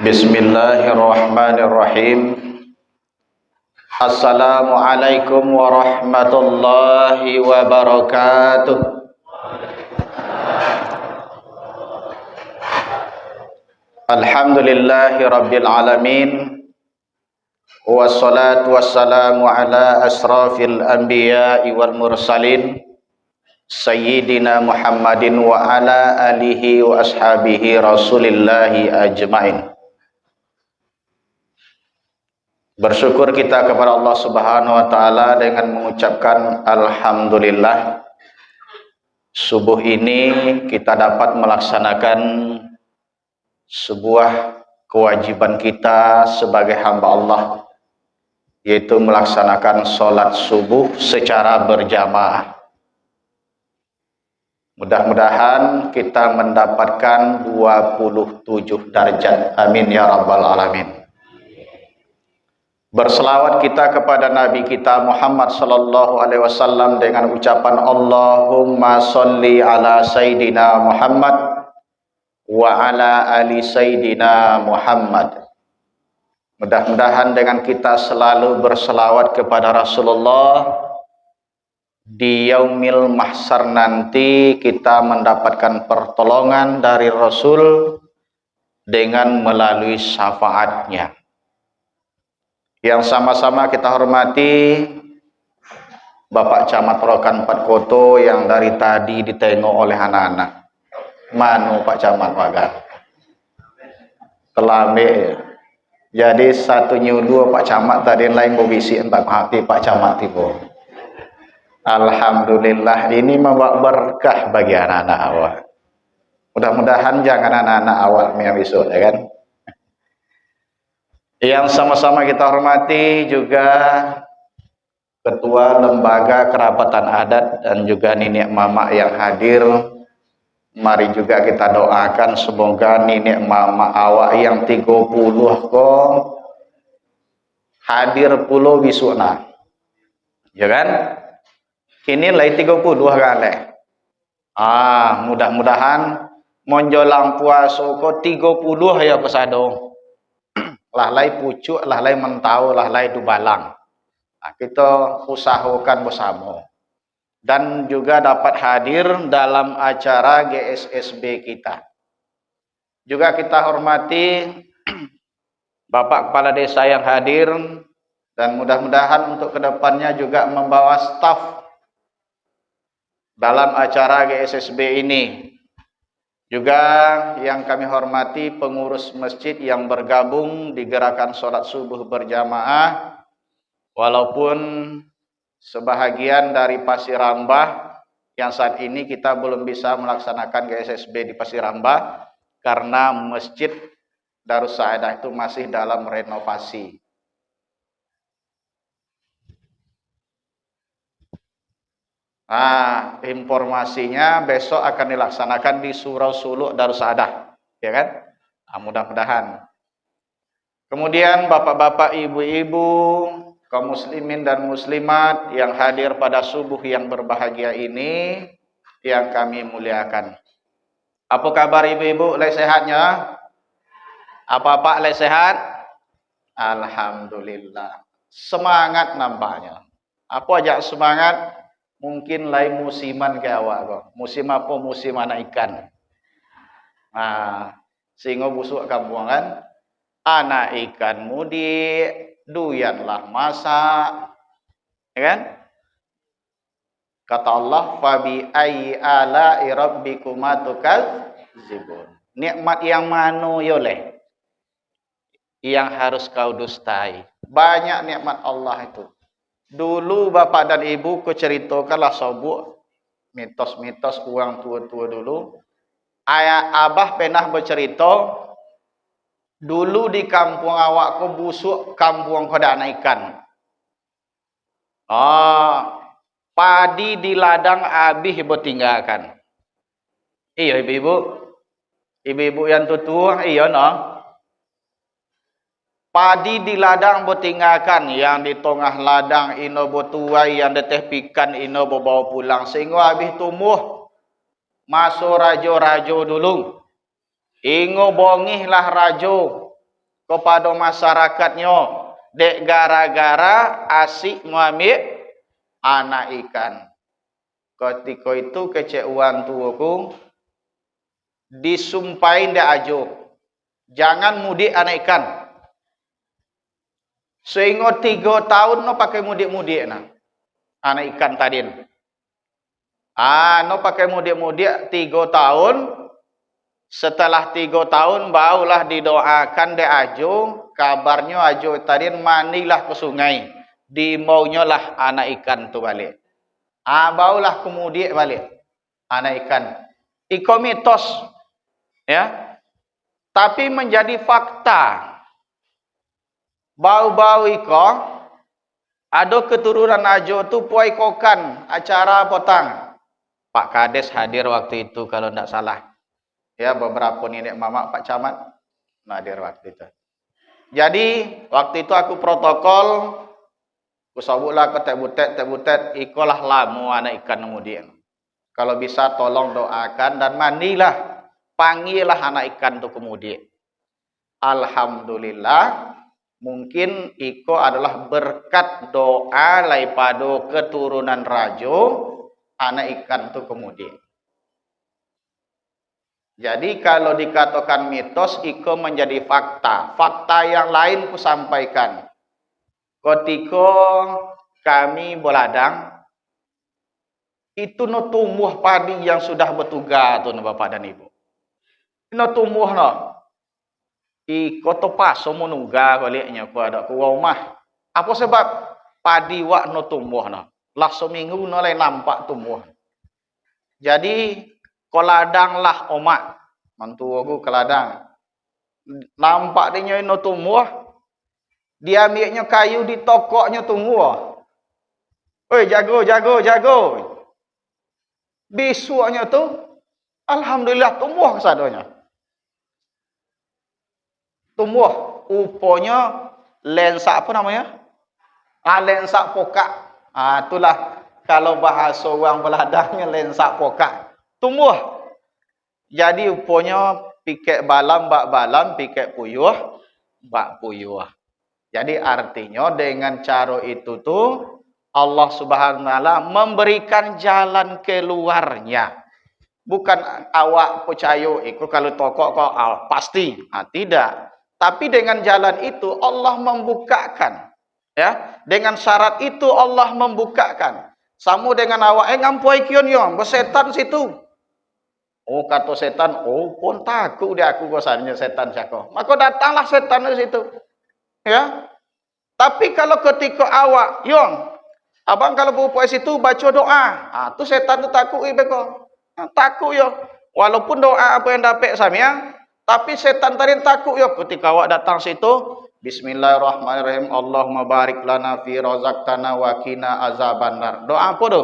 Bismillahirrahmanirrahim. Assalamualaikum warahmatullahi wabarakatuh. Alhamdulillahi rabbil alamin. Wassalatu wassalamu ala asrafil anbiya'i wal mursalin Sayyidina Muhammadin wa ala alihi wa ashabihi rasulillahi ajmain. Bersyukur kita kepada Allah Subhanahu wa taala dengan mengucapkan alhamdulillah. Subuh ini kita dapat melaksanakan sebuah kewajiban kita sebagai hamba Allah, yaitu melaksanakan sholat subuh secara berjamaah. Mudah-mudahan kita mendapatkan 27 derajat. Amin ya rabbal alamin. Berselawat kita kepada Nabi kita Muhammad sallallahu alaihi wasallam dengan ucapan Allahumma sholli ala Sayyidina Muhammad wa ala ali Sayyidina Muhammad. Mudah-mudahan dengan kita selalu berselawat kepada Rasulullah, di yaumil mahsyar nanti kita mendapatkan pertolongan dari Rasul dengan melalui syafaatnya. Yang sama-sama kita hormati Bapak Camat Rokan 4 Koto yang dari tadi ditengok oleh anak-anak. Manu Pak Camat Wagan? Telambe. Jadi satu nyudu Pak Camat tadi lain bobisi entah hati Pak Camat tiba. Alhamdulillah, ini membawa berkah bagi anak-anak awak. Mudah-mudahan jangan anak-anak awak yang besok, ya kan? Yang sama-sama kita hormati juga Ketua Lembaga Kerapatan Adat dan juga nenek mama yang hadir. Mari juga kita doakan semoga nenek mama awak yang 30 kok hadir pulau bisuna. Ya kan? Kini lagi 30 kali. Mudah-mudahan menjelang puasa kok 30 ya pesado. Lahlai pucuk, lahlai mentau, lahlai dubalang. Nah, kita usahakan bersama. Dan juga dapat hadir dalam acara GSSB kita. Juga kita hormati Bapak Kepala Desa yang hadir. Dan mudah-mudahan untuk kedepannya juga membawa staf dalam acara GSSB ini. Juga yang kami hormati pengurus masjid yang bergabung di gerakan sholat subuh berjamaah, walaupun sebahagian dari Pasir Rambah yang saat ini kita belum bisa melaksanakan GSSB di Pasir Rambah karena masjid Darus Saadah itu masih dalam renovasi. Informasinya besok akan dilaksanakan di Surau Suluk Darus Saadah, ya kan? Mudah-mudahan. Kemudian bapak-bapak, ibu-ibu, kaum muslimin dan muslimat yang hadir pada subuh yang berbahagia ini, yang kami muliakan. Apa kabar ibu-ibu? Lagi sehatnya? Apa-apa lagi sehat? Alhamdulillah. Semangat nampaknya. Apa aja semangat? Mungkin lain musiman ke awak kok. Musim apa? Musim anak ikan. Sehingga busuk kampung kan. Anak ikan mudi, duyanlah masak. Ya kan? Kata Allah, fabi ayyi ala'i rabbikuma tukadzibun. Nikmat yang mana yoleh? Yang harus kau dustai. Banyak nikmat Allah itu. Dulu bapak dan ibu ku ceritakanlah sobuk mitos-mitos uang tua-tua dulu. Ayah abah pernah bercerita dulu di kampung awak ku busuk kampung kau ada ikan. Padi di ladang habis bertinggalkan. Iya ibu-ibu. Ibu-ibu yang tua, iya no. Padi di ladang bertinggalkan, yang di tengah ladang ino bertuai, yang di teh pikan ino bawa pulang. Sehingga habis tumbuh masuk rajo-rajo dulu. Ingo bongihlah rajo kepada masyarakatnya dek gara-gara asik mengambil anak ikan. Ketika itu kecewan tuaku disumpahin dia ajo, jangan mudik anak ikan. Sehingga 3 tahun no pakai mudik-mudik nah anak ikan tadi. No pakai mudik-mudik 3 tahun. Setelah 3 tahun barulah didoakan dia ajo. Kabarnya ajo tadi manilah ke sungai. Dimaunya lah anak ikan tu balik. Barulah kemudian balik anak ikan. Iko mitos, ya. Tapi menjadi fakta. Bau-bau iko ada keturunan ajo tu puai kokan acara potang. Pak Kades hadir waktu itu kalau tidak salah. Ya, beberapa nenek mama Pak Camat hadir waktu itu. Jadi waktu itu aku protokol, kusabuklah ke tebutet, ikolah lamu anak ikan kemudian. Kalau bisa tolong doakan dan mandilah, panggillah anak ikan itu kemudian. Alhamdulillah, mungkin iko adalah berkat doa daripada keturunan rajo anak ikan itu kemudian. Jadi kalau dikatakan mitos, iko menjadi fakta. Fakta yang lain ku sampaikan. Ketika kami beladang, itu no tumbuh padi yang sudah bertugas tuh Bapak dan Ibu. No tumbuh no. Iko to paso menungga baliknya ku ada ku rumah. Apa sebab padi wak no tumbuh no? Lah seminggu no lain nampak tumbuh. Jadi keladang lah omak. Mantu aku keladang. Nampak dia no tumbuh. Dia ambilnya kayu di tokoknya tumbuh. Oi, jago. Bisuanya tu alhamdulillah tumbuh kesadonya. Tumbuh uponya lensa apa namanya? Lensa pokak. Itulah kalau bahasa orang beladangnya lensa pokak. Tumbuh. Jadi uponya pikek balam bak balam, pikek puyuh bak puyuh. Jadi artinya dengan cara itu tuh Allah Subhanahu wa taala memberikan jalan keluarnya. Bukan awak percaya itu kalau tokok kok pasti. Tidak. Tapi dengan jalan itu Allah membukakan. Ya, dengan syarat itu Allah membukakan. Sama dengan awak ngampoi kion yo, bersetan situ. Oh kata setan, pun takut dia aku kosannya setan siako. Maka datanglah setan di situ. Ya. Tapi kalau ketika awak, yong, abang kalau berpuasa situ baca doa, tu setan tu takut ibeko. Takut yo. Walaupun doa apa yang dapat samia, tapi setan tadi takut yo ketika awak datang situ, bismillahirrahmanirrahim, Allahumma barik lana fi razaqtana wa qina azabannar. Doa apa tu?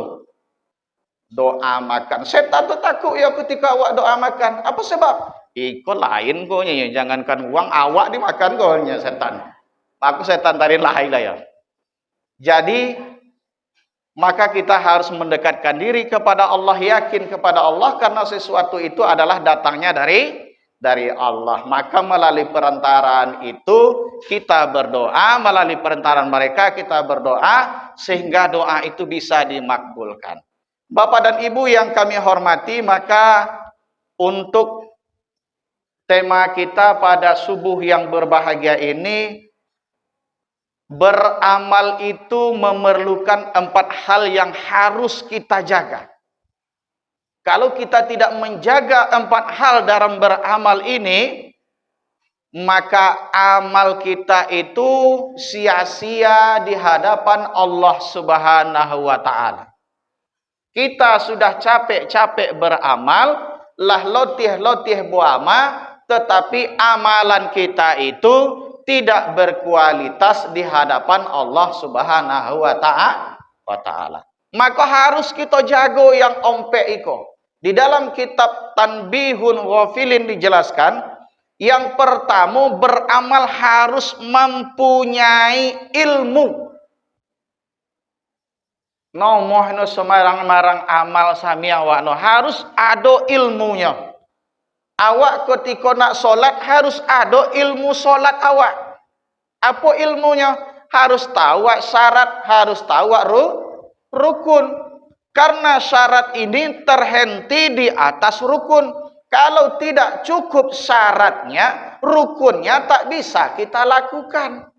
Doa makan. Setan tu takut ya ketika awak doa makan. Apa sebab? Iko lain konya, jangankan uang awak dimakan konya setan. Aku setan tadi lain lah ya. Jadi maka kita harus mendekatkan diri kepada Allah, yakin kepada Allah karena sesuatu itu adalah datangnya dari Allah. Maka melalui perantaraan itu kita berdoa, melalui perantaraan mereka kita berdoa sehingga doa itu bisa dimakbulkan. Bapak dan Ibu yang kami hormati, maka untuk tema kita pada subuh yang berbahagia ini, beramal itu memerlukan 4 hal yang harus kita jaga. Kalau kita tidak menjaga 4 hal dalam beramal ini, maka amal kita itu sia-sia di hadapan Allah Subhanahu wa taala. Kita sudah capek-capek beramal, lah lotih-lotih beramal, tetapi amalan kita itu tidak berkualitas di hadapan Allah Subhanahu wa taala. Maka harus kita jago yang ompek iko. Di dalam kitab Tanbihun Ghafilin dijelaskan, yang pertama beramal harus mempunyai ilmu. Nomohno semarang-marang amal sami awakno harus ada ilmunya. Awak ketika nak solat harus ada ilmu solat awak. Apa ilmunya? Harus tahu syarat, harus tahu rukun. Karena syarat ini terhenti di atas rukun. Kalau tidak cukup syaratnya, rukunnya tak bisa kita lakukan.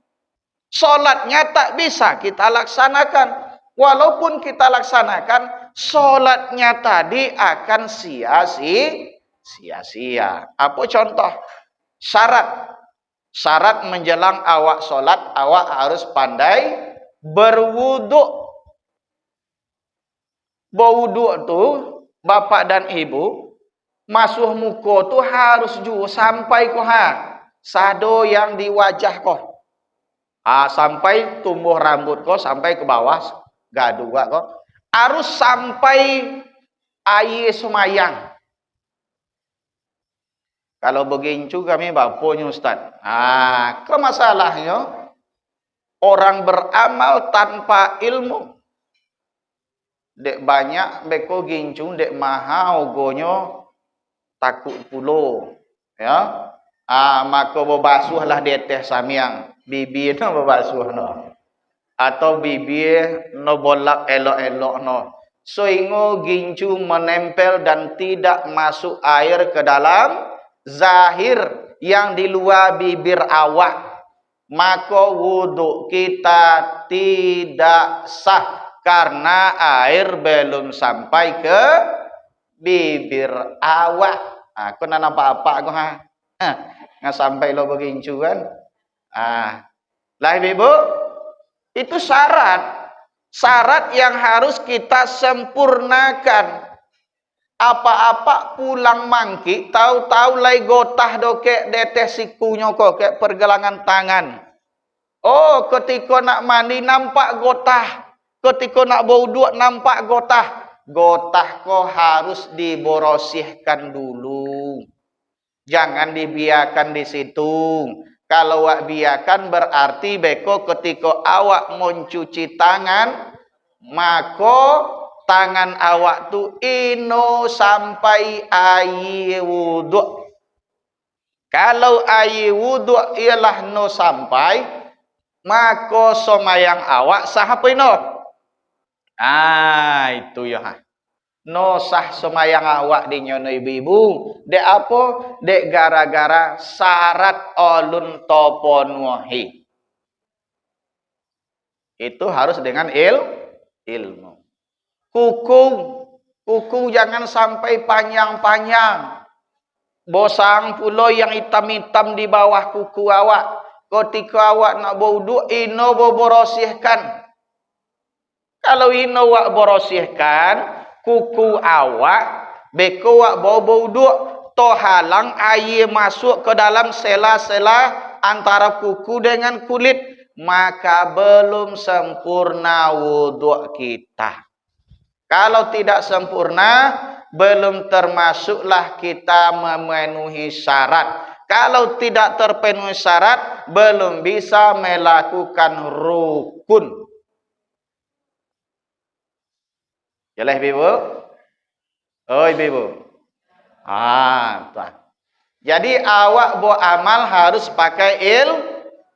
Solatnya tak bisa kita laksanakan. Walaupun kita laksanakan, solatnya tadi akan sia-sia. Apa contoh? Syarat. Syarat menjelang awak solat, awak harus pandai berwuduk. Berwuduk tu, bapak dan ibu, masuh muka tu harus juga sampai ko sado yang di wajah ko. Sampai tumbuh rambut ko, sampai ke bawah, gadua ko. Harus sampai air semayang. Kalau begincu kami bapaknya Ustaz. Kemasalahnya orang beramal tanpa ilmu. Dek banyak beko gincu dek mahau gonyo takut pulo. Ya. Maka berbasuhlah di teh samiang. Bibi no berbasuh no. Atau bibi no bolak elok-elok no. Sehingga gincu menempel dan tidak masuk air ke dalam zahir yang di luar bibir awak, maka wuduk kita tidak sah karena air belum sampai ke bibir awak. Aku nak nampak apa aku nggak sampai lo begincu kan? Lah ibu, itu syarat yang harus kita sempurnakan. Apa-apa pulang mangki, tahu-tahu lay gotah dokek detes sikunya kok kayak pergelangan tangan. Oh, ketika nak mandi nampak gotah, ketika nak berwuduk nampak gotah. Gotah kok harus diborosihkan dulu. Jangan dibiarkan di situ. Kalau awak biarkan berarti beko ketika awak mencuci tangan, maka tangan awak tu ino sampai air wuduk. Kalau air wuduk ialah no sampai, maka somayang awak sah apa ino? Itu ya. No sah somayang awak di nyono ibu-ibu. Dek apa? Dek gara-gara syarat olun toponuhi. Itu harus dengan ilmu. Kuku jangan sampai panjang-panjang. Bosang pulo yang hitam-hitam di bawah kuku awak. Ketika awak nak berwuduk, ino borosihkan. Kalau ino awak borosihkan, kuku awak, beko awak berwuduk, to halang air masuk ke dalam sela-sela antara kuku dengan kulit, maka belum sempurna wuduk kita. Kalau tidak sempurna, belum termasuklah kita memenuhi syarat. Kalau tidak terpenuhi syarat, belum bisa melakukan rukun. Jelas ibu? Oh ibu. Tuan. Jadi awak beramal harus pakai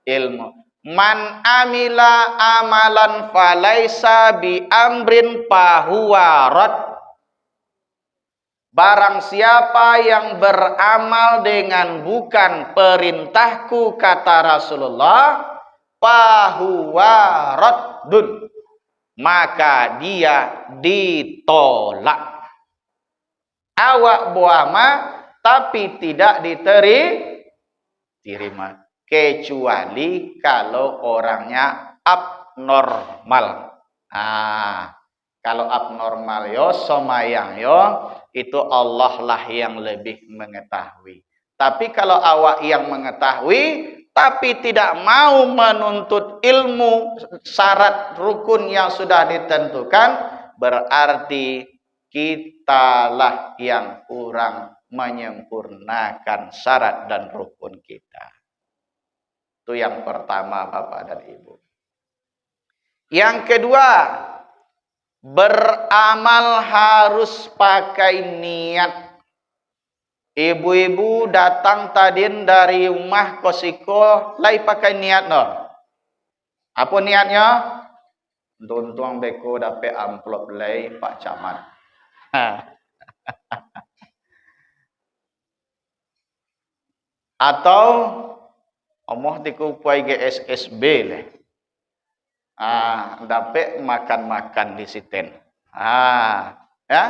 ilmu. Man amila amalan falaisa bi amrin fahuwarat. Barang siapa yang beramal dengan bukan perintahku, kata Rasulullah, fahuwaraddun, maka dia ditolak. Awak beramal tapi tidak diterima. Kecuali kalau orangnya abnormal. Kalau abnormal somayang itu Allah lah yang lebih mengetahui. Tapi kalau awak yang mengetahui tapi tidak mau menuntut ilmu syarat rukun yang sudah ditentukan, berarti kitalah yang kurang menyempurnakan syarat dan rukun kita. Itu yang pertama Bapak dan Ibu. Yang kedua, beramal harus pakai niat. Ibu-ibu datang tadin dari rumah kosiko, lai pakai niat no. Apa niatnya? Tuntuang beko dapat amplop lai Pak Camat. Ha. Atau omoh dikupai GSSB le. Dapat makan-makan di situ. Ya.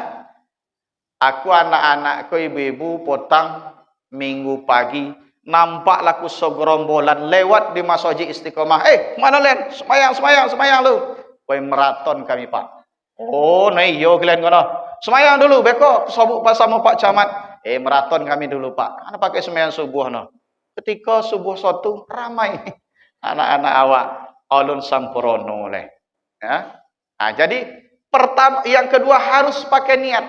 Aku anak-anakku ibu-ibu potang minggu pagi nampak laku segerombolan lewat di masjid Istiqomah. Mana len? Semayang lu. Koi maraton kami Pak. Oh, nah yo kalian kono. Semayang dulu beko sobuk pas sama Pak Camat. Maraton kami dulu Pak. Ana pakai semayang subuh no. Ketika subuh suatu ramai anak-anak awak alun sampurno leh. Ya. Jadi pertama yang kedua harus pakai niat.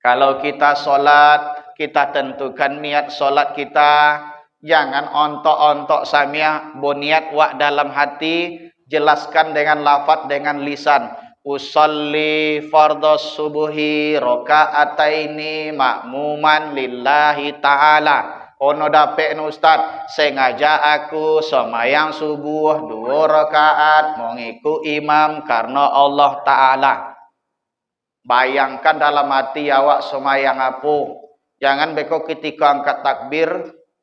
Kalau kita solat, kita tentukan niat solat kita. Jangan ontok-ontok samia, boniat wak dalam hati. Jelaskan dengan lafaz, dengan lisan. Usolli fardhos subuhi rakaataini ma'muman lillahi ta'ala. Ono dapet no Ustaz, sengaja aku semayang subuh 2 rakaat mengiku imam karena Allah Ta'ala. Bayangkan dalam hati awak semayang apa. Jangan beko ketika angkat takbir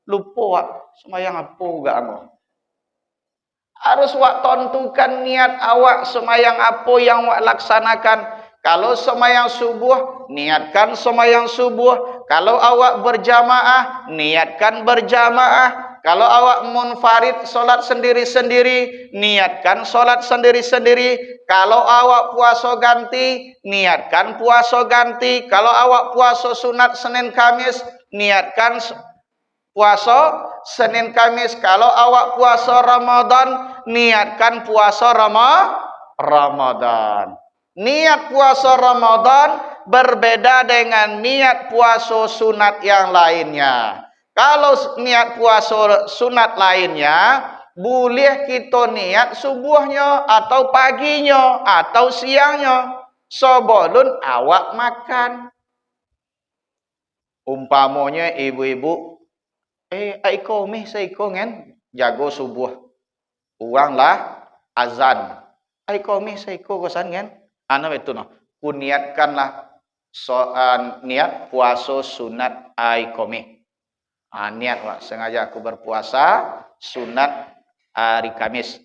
lupa wak semayang apa enggak amo. Harus wak tentukan niat awak semayang apa yang wak laksanakan. Kalau semayang subuh, niatkan semayang subuh. Kalau awak berjamaah, niatkan berjamaah. Kalau awak munfarid solat sendiri-sendiri, niatkan solat sendiri-sendiri. Kalau awak puasa ganti, niatkan puasa ganti. Kalau awak puasa sunat Senin Kamis, niatkan puasa Senin Kamis. Kalau awak puasa Ramadan, niatkan puasa Ramadan. Niat puasa Ramadan berbeda dengan niat puasa sunat yang lainnya. Kalau niat puasa sunat lainnya, boleh kita niat subuhnya atau paginya atau siangnya sebelum awak makan. Umpamanya ibu-ibu, aiko mih saiko ngen jago subuh. Uanglah azan. Aiko mih saiko kosan ngen. Ana itu no. Kuniatkanlah niat puasa sunat aiko mih. Niat wak sengaja aku berpuasa sunat hari Kamis.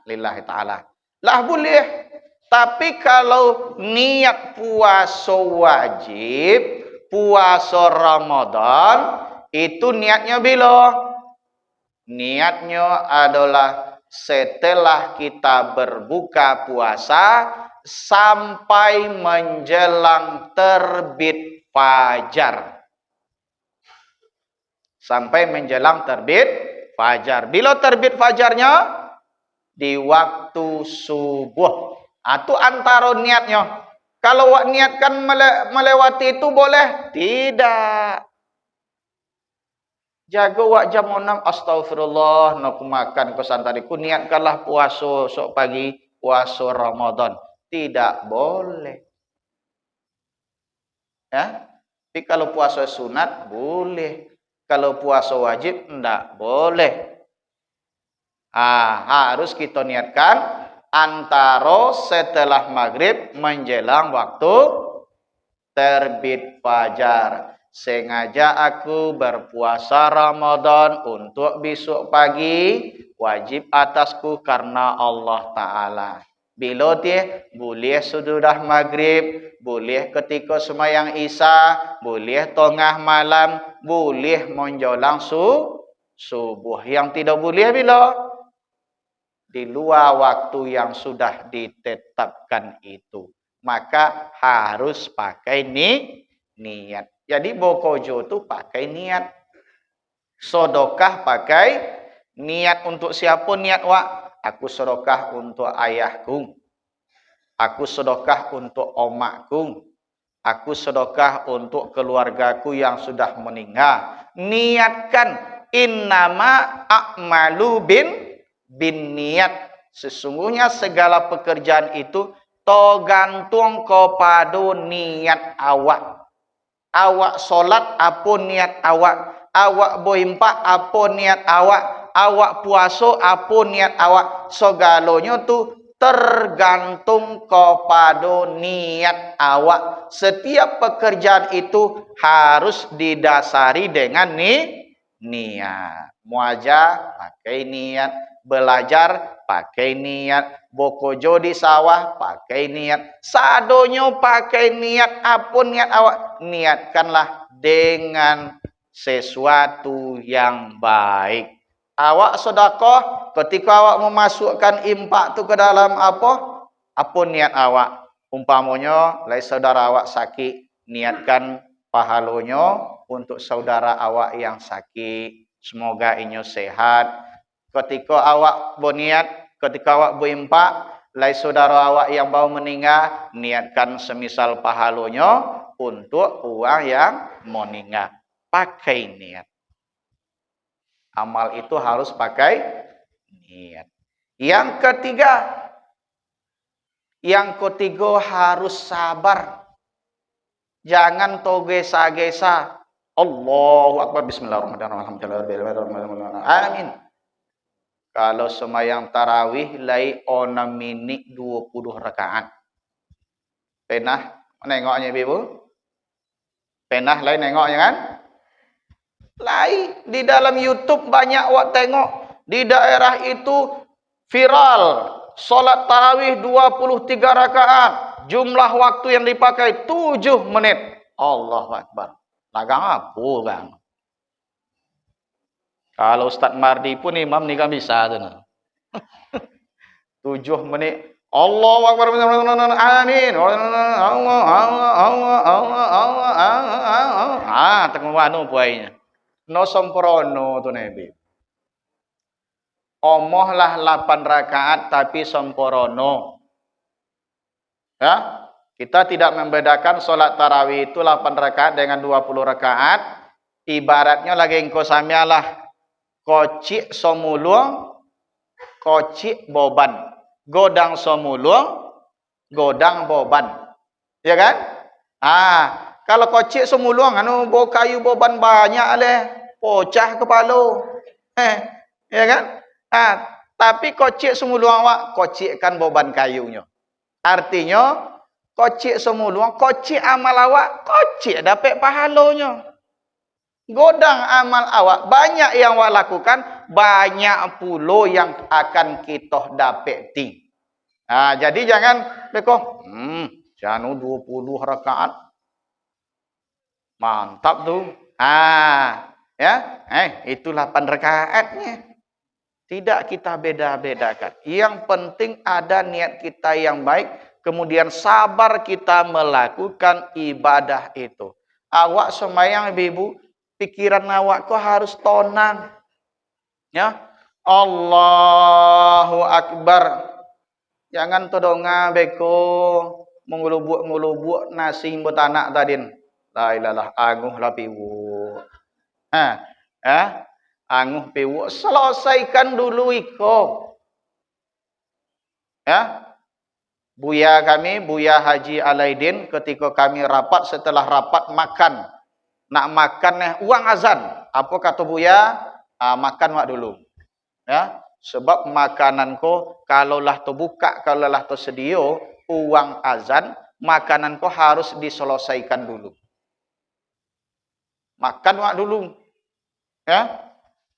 Lillahi ta'ala. Lah boleh. Tapi kalau niat puasa wajib, puasa Ramadan, itu niatnya bila? Niatnya adalah setelah kita berbuka puasa sampai menjelang terbit fajar. Sampai menjelang terbit fajar. Bila terbit fajarnya? Di waktu subuh. Itu antara niatnya. Kalau wak niatkan melewati itu boleh? Tidak. Jaga wak jam 6. Astagfirullah. Nak makan kosan tadi. Ku niatkanlah puasa sok pagi. Puasa Ramadan. Tidak boleh. Ya. Tapi kalau puasa sunat boleh. Kalau puasa wajib tidak boleh. Harus kita niatkan antara setelah maghrib menjelang waktu terbit fajar. Sengaja aku berpuasa Ramadan untuk besok pagi. Wajib atasku karena Allah Ta'ala. Bila dia boleh sudah maghrib, boleh ketika semayang isya, boleh tengah malam, boleh menjelang subuh. Yang tidak boleh bila? Di luar waktu yang sudah ditetapkan itu. Maka harus pakai niat. Jadi bokojo itu pakai niat. Sedekah pakai niat. Untuk siapa niat wak? Aku sedekah untuk ayahku. Aku sedekah untuk omakku. Aku sedekah untuk keluargaku yang sudah meninggal. Niatkan innama a'malu bin niat. Sesungguhnya segala pekerjaan itu tergantung kepada niat awak. Awak solat apa niat awak? Awak boimpak apa niat awak? Awak puasa apa niat awak? Segalanya tu tergantung kepada niat awak. Setiap pekerjaan itu harus didasari dengan niat. Muajar pakai niat, belajar pakai niat, bokojo di sawah pakai niat, sadonyo pakai niat. Apa niat awak? Niatkanlah dengan sesuatu yang baik. Awak sedekah, ketika awak memasukkan impak tu ke dalam apa? Apa niat awak? Umpamanya, lai saudara awak sakit, niatkan pahalanya untuk saudara awak yang sakit. Semoga inyo sehat. Ketika awak berniat, ketika awak berimpak, lai saudara awak yang baru meninggal, niatkan semisal pahalanya untuk orang yang meninggal. Pakai niat. Amal itu harus pakai niat. Yang ketiga harus sabar. Jangan togesa-gesa. Allahu Akbar, bismillahirrahmanirrahim. Amin. Kalau semayang tarawih lai ona minit 20 rakaat. Pernah nengoknya Ibu? Pernah lai nengoknya kan? Lai di dalam YouTube banyak awak tengok. Di daerah itu viral solat tarawih 23 rakaat. Jumlah waktu yang dipakai 7 menit. Allahu Akbar. Lagang apa bang? Kalau Ustaz Mardi pun imam ni kan bisa tu. 7 menit. Allahu Akbar. Amin. Allah. Tengok anu puainya. No sempurna tu Nabi. Omohlah 8 rakaat tapi sempurna. Ya? Kita tidak membedakan solat tarawih itu 8 rakaat dengan 20 rakaat. Ibaratnya lagi engkau samialah kocik somuluang, kocik boban. Godang somuluang, godang boban. Ya kan? Kalau kocik somuluang, anu bawa kayu boban banyak leh. Pocah kepala. Ya kan? Tapi kocik semuluang awak, kocikkan beban kayunya. Artinya, kocik semuluang, kocik amal awak, kocik dapat pahalanya. Godang amal awak, banyak yang awak lakukan, banyak pula yang akan kita dapati. Jadi jangan, beko, janu 20 rakaat. Mantap tu. Itu 8 rakaatnya. Tidak kita beda-bedakan. Yang penting ada niat kita yang baik. Kemudian sabar kita melakukan ibadah itu. Awak semayang ibu, pikiran awak kok harus tenang. Ya, Allahu Akbar. Jangan todonga beko mengulubuk-ngulubuk nasi betanak tadin. La ilalah aguh la piwu. Anguh piwu, selesaikan dulu iko. Ya. Buya kami, Buya Haji Alaidin, ketika kami rapat, setelah rapat makan. Nak makan uang azan. Apa kata Buya? Makan wak dulu. Ya. Sebab makananku kalaulah terbuka, kalaulah tersedia uang azan, makananku harus diselesaikan dulu. Makan wak dulu. Ya.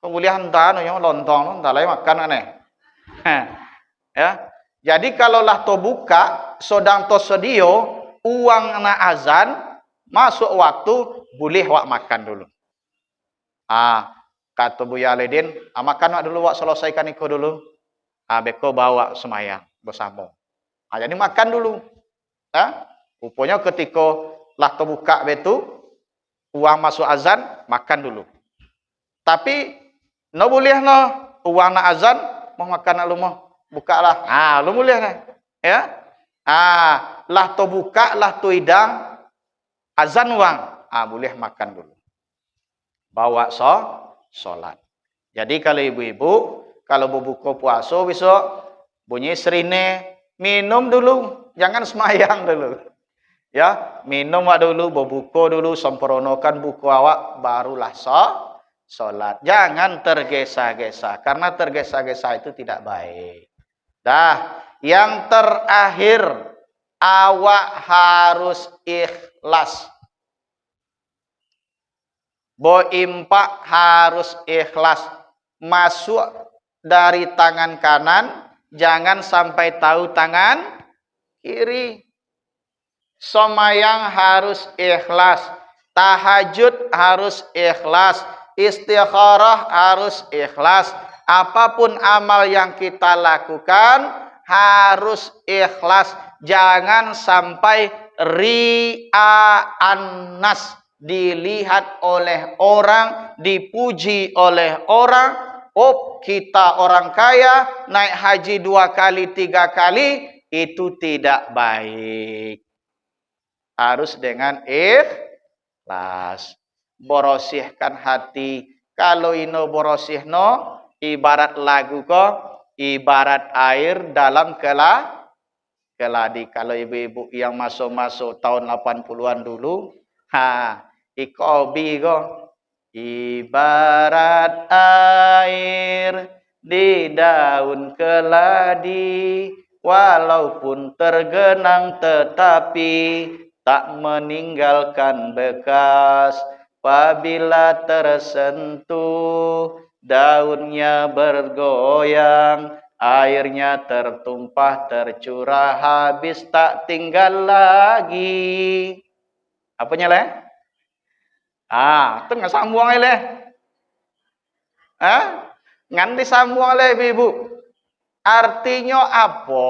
Kemudian hantar yang lontong, tak lain makan aneh. Ya. Jadi kalaulah to buka, sedang to sedia uang na azan, masuk waktu, boleh wak makan dulu. Kata Buya Alaidin, makan wak dulu, wak selesaikan iko dulu. Beko bawa semayang bersama. Jadi makan dulu. Rupanya ketika lah to buka betu, uang masuk azan, makan dulu. Tapi no boleh no uang na azan mau makan lu mau bukalah. Lu boleh nah. Ya. Lah to buka lah to idang azan uang. Boleh makan dulu. Bawa salat. Jadi kalau ibu-ibu kalau berbuka puasa besok bunyi serine minum dulu, jangan semayang dulu. Ya, minum dulu, berbuka dulu, sempurnakan buku awak, barulah sholat. Jangan tergesa-gesa, karena tergesa-gesa itu tidak baik. Dah, yang terakhir, awak harus ikhlas. Impak harus ikhlas. Masuk dari tangan kanan, jangan sampai tahu tangan kiri. Sembahyang harus ikhlas, tahajud harus ikhlas, istikharah harus ikhlas. Apapun amal yang kita lakukan harus ikhlas. Jangan sampai ria'an nas, dilihat oleh orang, dipuji oleh orang. Oh, kita orang kaya, naik haji 2 kali, 3 kali, itu tidak baik. Harus dengan ikhlas. Borosihkan hati. Kalau ino borosihno, ibarat lagu ko, ibarat air dalam keladi. Kalau ibu-ibu yang masuk-masuk tahun 80-an dulu, ikobi ko, ibarat air di daun keladi, walaupun tergenang tetapi tak meninggalkan bekas. Apabila tersentuh, daunnya bergoyang, airnya tertumpah, tercurah, habis tak tinggal lagi. Apanya leh? Itu nggak sambung leh. Ngan disambung leh ibu. Artinya apa?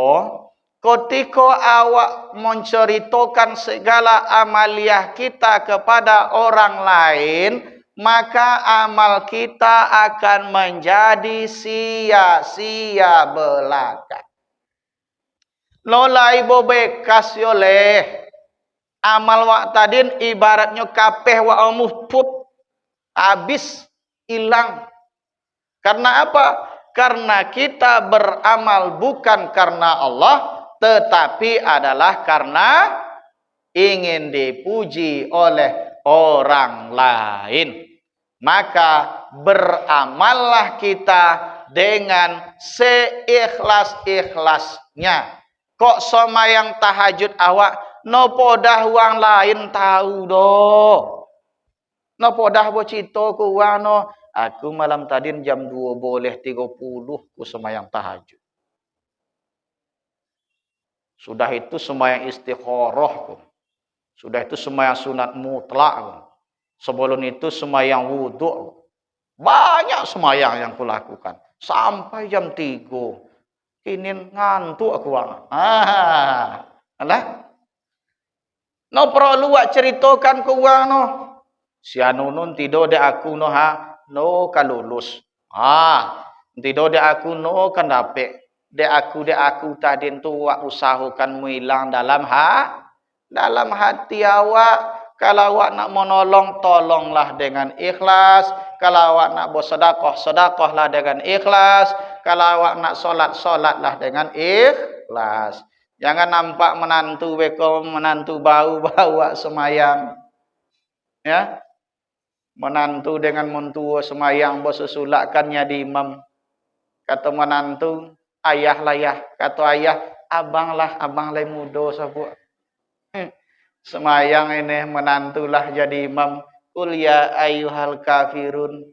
Ketika awak menceritakan segala amaliah kita kepada orang lain, maka amal kita akan menjadi sia-sia belaka. Nolai bekas yoleh. Amal wak tadin ibaratnya kapeh wak muhput. Habis, hilang. Karena apa? Karena kita beramal bukan karena Allah, tetapi adalah karena ingin dipuji oleh orang lain. Maka beramallah kita dengan seikhlas-ikhlasnya. Kok sembahyang tahajud awak, nopo dah wang lain tahu doh. Nopo dah bocito ku wano, aku malam tadi jam 2 boleh 30 ku sembahyang tahajud. Sudah itu sembahyang istikharah ku. Sudah itu sembahyang sunat mutlak ku. Sebelum itu sembahyang wudhu. Banyak sembahyang yang kulakukan. Sampai jam 3. Kini ngantuk aku. Alah. No perlu wak ceritakan ke wano. Si anunun tidur de aku no no kan lulus. Tidur de aku no kan dapet. De aku tadi tu wak usahakan hilang dalam hati awak. Kalau awak nak menolong, tolonglah dengan ikhlas. Kalau awak nak bersedekah, sedekahlah dengan ikhlas. Kalau awak nak solat, solatlah dengan ikhlas. Jangan nampak menantu beko, menantu bau semayang. Ya. Menantu dengan mentua semayang, bersusulakkannya di imam. Kata menantu, ayah lah ya. Kata ayah, abang lah muda sahabat. Semayang ini menantulah jadi imam. Qul ya ayyuhal kafirun.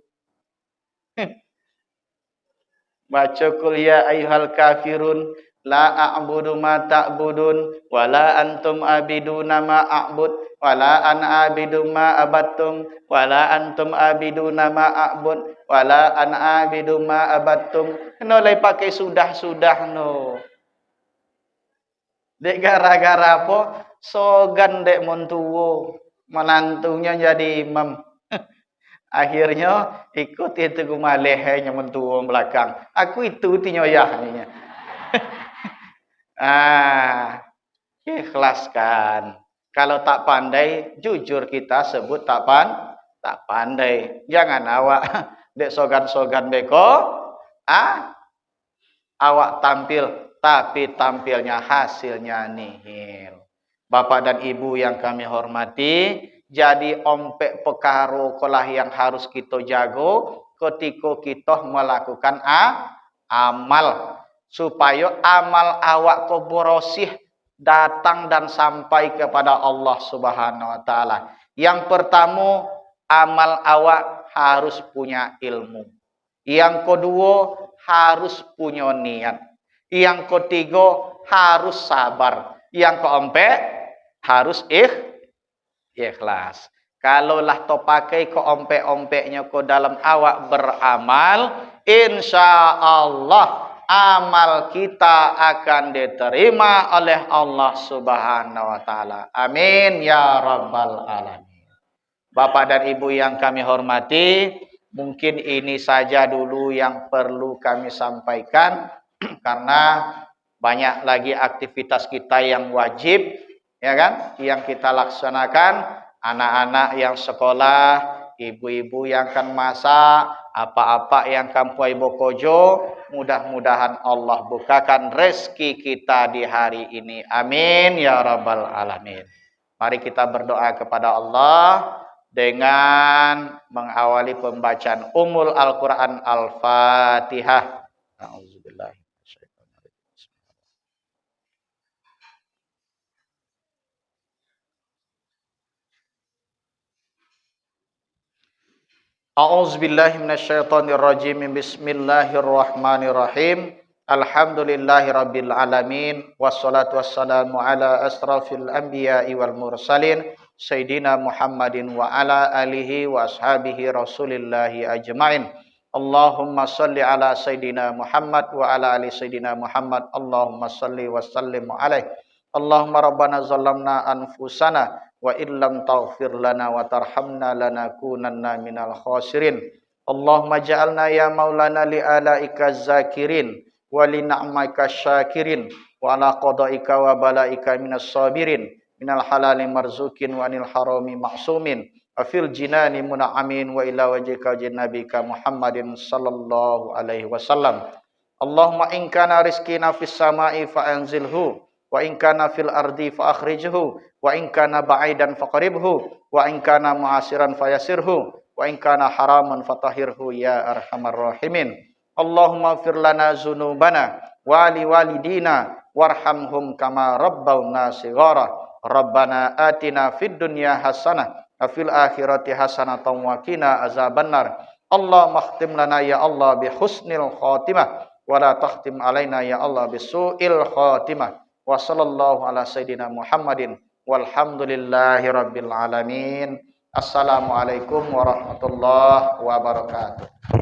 Baca qul ya ayyuhal kafirun. La a'budu ma ta'budun. Wala antum abiduna ma a'bud. Wala an abidu ma abattum. Wala antum abiduna ma a'bud. Wala an abidu ma abattum. No lagi pakai sudah no. Dek gara-gara apa? Sogan dek montuwo, menantunya jadi imam. Akhirnya ikut itu kumalehnya mentuwo belakang. Aku itu tinyoyahnya. Ikhlaskan. Kalau tak pandai, jujur kita sebut tak pandai. Jangan awak dek sogan-sogan beko. Awak tampil, tapi tampilnya hasilnya nihil. Bapak dan Ibu yang kami hormati, jadi ompek perkara kolah yang harus kita jago ketika kita melakukan amal. Supaya amal awak ko borosih datang dan sampai kepada Allah Subhanahu wa taala. Yang pertama, amal awak harus punya ilmu. Yang kedua, harus punya niat. Yang ketiga, harus sabar. Yang keempat, harus ikhlas. Kalaulah to pakai ke ompek-ompeknya ke dalam awak beramal, insya Allah amal kita akan diterima oleh Allah Subhanahu wa taala. Amin ya rabbal alamin. Bapak dan Ibu yang kami hormati, mungkin ini saja dulu yang perlu kami sampaikan karena banyak lagi aktivitas kita yang wajib, ya kan, yang kita laksanakan. Anak-anak yang sekolah, ibu-ibu yang kan masak, apa-apa yang kampai bokojo, mudah-mudahan Allah bukakan rezeki kita di hari ini. Amin ya rabbal alamin. Mari kita berdoa kepada Allah dengan mengawali pembacaan Ummul Al-Quran Al-Fatihah. A'udzubillah. A'udzubillahi minasyaitonirrajim. Bismillahirrahmanirrahim. Alhamdulillahirabbil alamin wassalatu wassalamu ala asrafil anbiya'i wal mursalin sayyidina Muhammadin wa ala alihi wa ashabihi rasulillahi ajmain. Allahumma salli ala sayyidina Muhammad wa ala ali sayyidina Muhammad. Allahumma salli wa sallim alaihi. Allahumma rabbana zalamna anfusana wa illam taghfir lana wa tarhamna lanakunanna minal khasirin. Allahumma ja'alna ya maulana li alaika zakirin wa li na'maika syakirin wa ala qadaika wa balaika minas sabirin minal halali marzukin wa anil harami ma'sumin wa fil jinani muna'amin wa ila wajhika jinnabika Muhammadin sallallahu alaihi wasallam. Allahumma in kana rizqina fis sama'i fa anzilhu wa in kana fil ardi fa akhrijhu wa in kana ba'idan faqribhu wa in kana mu'asiran fayasirhu wa in kana haraman fatahhirhu ya arhamar rahimin. Allahumma ighfir lana dzunubana wa li walidina warhamhum kama rabbawna shighara. Rabbana atina fid dunya hasanah wa fil akhirati hasanatan wa qina azabannar. Allahumma khtim lana ya Allah bi husnil khatimah wa la takhtim alaina ya Allah bi su'il khatimah. Wa sallallahu ala sayyidina Muhammadin walhamdulillahi rabbil alamin. Assalamualaikum warahmatullahi wabarakatuh.